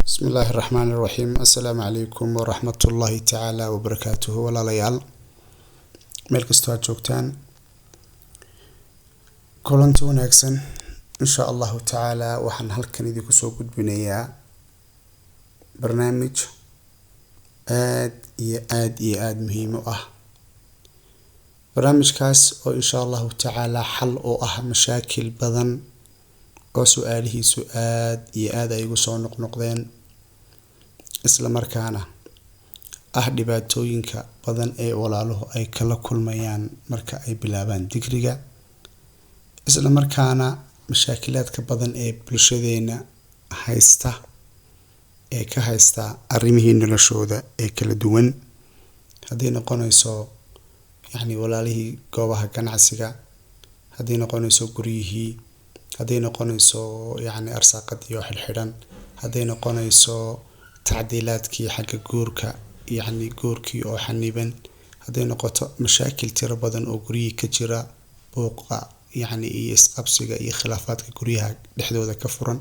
بسم الله الرحمن الرحيم. السلام عليكم ورحمة الله تعالى وبركاته. ولا ليال ملك استوى جوكتان كلنتي وناكسن إن شاء الله تعالى. وحن هلكن إذا كسو قد بنيا برنامج آد مهم برنامج كاس وإن شاء الله تعالى حل مشاكل بدن وسؤاله سؤال آد يقصو نقدين isla markaana dhibaatooyinka badan ee walaaluhu ay kala kulmayaan marka ay bilaabaan digriga, isla markaana mashaakilaadka badan ee bulshadeena haysta arrimihii noloshooda ee kala duwan, haddii noqonayso walaalihii goobaha ganacsiga, haddii noqonayso guryihii, haddii noqonayso arsaaqadii oo xidhan, haddii noqonayso تعديلاتكي حق جوركا جوركي أو حنيبا، هذي نقطة مشاكل ترى بدن أو جوري كتيرة بوقع يسقبسجا خلافات كجوريها لحدود كفرا.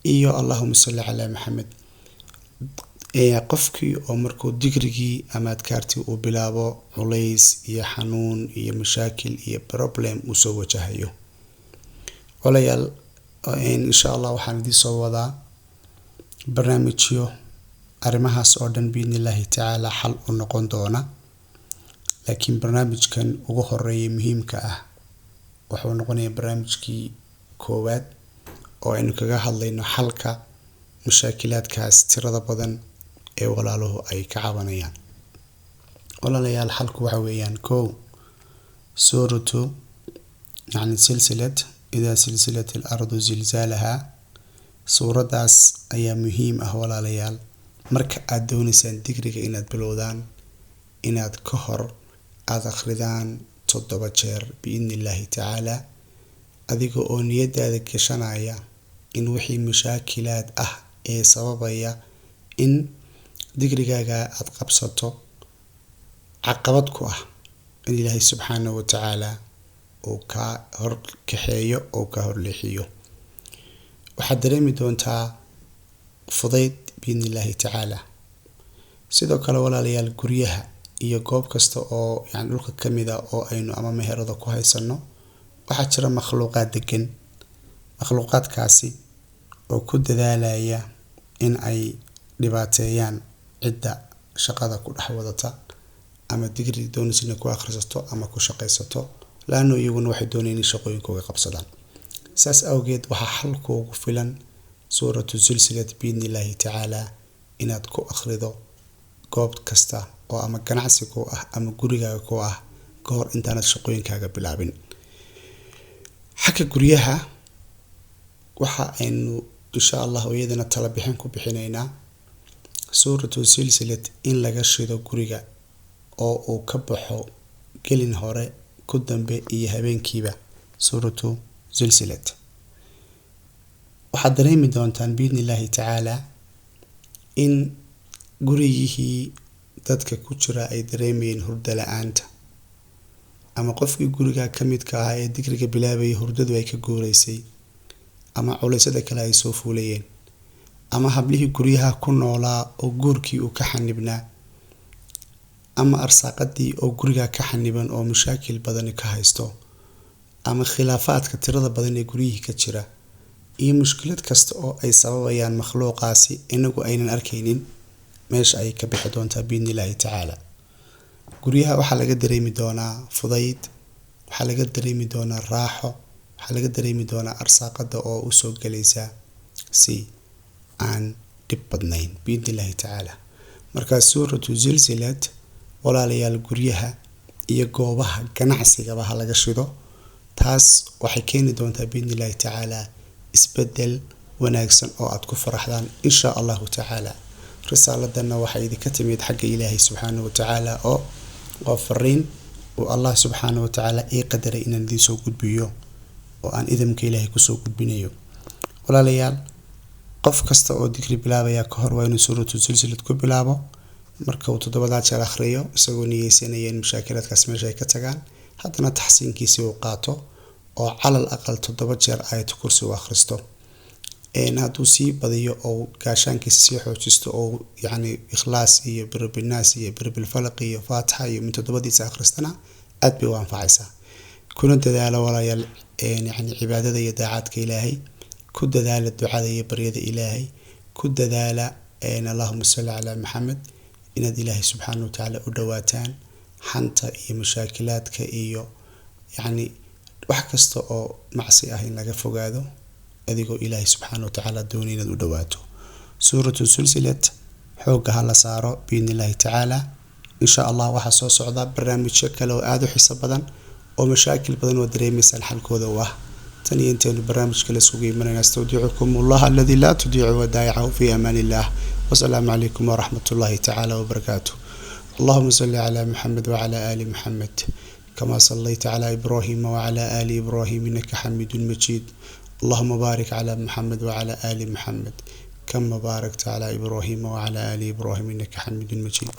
اللهم صل على محمد. قفكي أو مركو دقرجي أماد كارتي وبلابو عليس حنون مشاكل بروبلم وسوى جهيو وليال إن شاء الله وحندي صوّدا barnaamijyo arrimahaas oo dhan biidni illaahi tacaala xal u noqon doona. laakiin barnaamijkan ugu horeeya muhiimka ah wuxuu noqonayaa barnaamijkii koowaad oo aynu kaga hadlayno xalka mashaakilaadkaas tirada badan ee walaaluhu ay ka cabanayaan. walaalayaal, xalku waxa weeyaan suuratu silsilad idaa silsilat al-ardu zilzaalaha. suuradaas ayaa muhiim ah walaalayaal. marka aad doonaysaan digriga inaad bilowdaan, inaad ka hor aad akhridaan 7 jeer biidni illaahi tacaala, adiga oo niyadaada gashanaya in wixii mashaakilaad ah ee sababaya in digrigaaga aad qabsato caqabad ku ah, in ilaahay subxaanahu wa tacaala uu ka hor kaxeeyo oo ka hor leexiyo. waxaad dareemi doontaa fudayd biidni illaahi tacaala. sidoo kale walaalayaal, guryaha iyo goob kasta oo dhulka ka mid ah oo aynu ama meherada ku haysano, waxaa jira makhluuqaad degan. makhluuqaadkaasi oo ku dadaalaya in ay dhibaateeyaan cidda shaqada ku dhex wadata ama digri doonaysa inay ku akhrisato ama ku shaqaysato, laanno iyaguna waxay doonayaan in shaqooyinkooda qabsadaan. saas awgeed waxaa xalku ugu filan suuratu silsilad biidni illaahi tacaala inaad ku akhrido goob kasta oo ama ganacsi ku ah ama gurigaaga ku ah ka hor intaanad shaqooyinkaaga bilaabin. xagga guryaha waxa aynu insha allah iyadana tala bixin ku bixinaynaa suuratu silsilad in laga shido guriga oo uu ka baxo gelin hore ku dambe iyo habeenkiiba suuratu silsilad. waxaad dareemi doontaan biidni illaahi tacaala in gurigihii dadka ku jira ay dareemayeen hurdo la-aanta, ama qofkii guriga ka midka ahaa ee digriga bilaabayay hurdadu ay ka guuraysay, ama culeysyada kale ay soo fuulayeen, ama hablihii guryaha ku noolaa oo guurkii uu ka xanibnaa, ama arsaaqadii oo guriga ka xaniban oo mashaakil badani ka haysto, ama khilaafaadka tirada badan ee guryihii ka jira, iyo mushkilad kasta oo ay sababayaan makhluuqaasi inagu aynan arkaynin, meesha ay ka bixi doontaa biidni illaahi tacaala. guryaha waxaa laga dareemi doonaa fudayd, waxaa laga dareemi doonaa raaxo, waxaa laga dareemi doonaa arsaaqada oo u soo galaysa si aan dhib badnayn biidni illaahi tacaala. markaa suuratu silsilad walaalayaal, guryaha iyo goobaha ganacsigaba ha laga shido. taas waxay keeni doontaa biidni illaahi tacaala isbedel wanaagsan oo aad ku faraxdaan insha allahu tacaala. risaaladana waxay idinka timid xagga ilaahay subxaanahu wa tacaala oo waa fariin uu allah subxaanahu wa tacaala ii qadaray inaan idiin soo gudbiyo oo aan idamka ilaahay kusoo gudbinayo. walaalayaal, qof kasta oo digri bilaabaya ka hor waa inuu suuratu silsilad ku bilaabo. marka uu 7 jeer akhriyo isagoo niyeysanaya in mashaakilaadkaas meesha ay ka tagaan, haddana taxsiinkiisii uu qaato oo calal aqal 7 jeer aayat kursi u akhristo. hadduu sii badiyo oo gaashaankiisa sii xoojisto oo yacni ikhlaas iyo birabinaas iyo birabilfalaq iyo faatixa iyo min toddobadiisa akhristana aad bay u anfacaysaa. kuna dadaala walaalayaal yacni cibaadada iyo daacadka ilaahay, ku dadaala ducada iyo baryada ilaahay, ku dadaala allahuma salli calaa maxamed inaad ilaahay subxaana watacaala u dhawaataan, xanta iyo mashaakilaadka iyo yacni wax kasta oo macsi ah in laga fogaado adigoo ilaahay subxaana watacaala doonay inaad u dhawaato. suuratu sulsilat xoogga ha la saaro biidni illaahi tacaala. insha allah waxaa soo socda barnaamijyo kale oo aada u xiiso badan oo mashaakil badan oo dareemaysaan xalkooda u ah. tan iyo inteenu barnaamij kale isugu imanayna astawdicukum allah alladii laa tudiicu wadaa'icahu fi amaan illah. wasalaamu calaykum waraxmatullaahi tacaala wabarakaatuh. اللهم صل على محمد وعلى آل محمد كما صليت على إبراهيم وعلى آل إبراهيم إنك حميد مجيد. اللهم بارك على محمد وعلى آل محمد كما باركت على إبراهيم وعلى آل إبراهيم إنك حميد مجيد.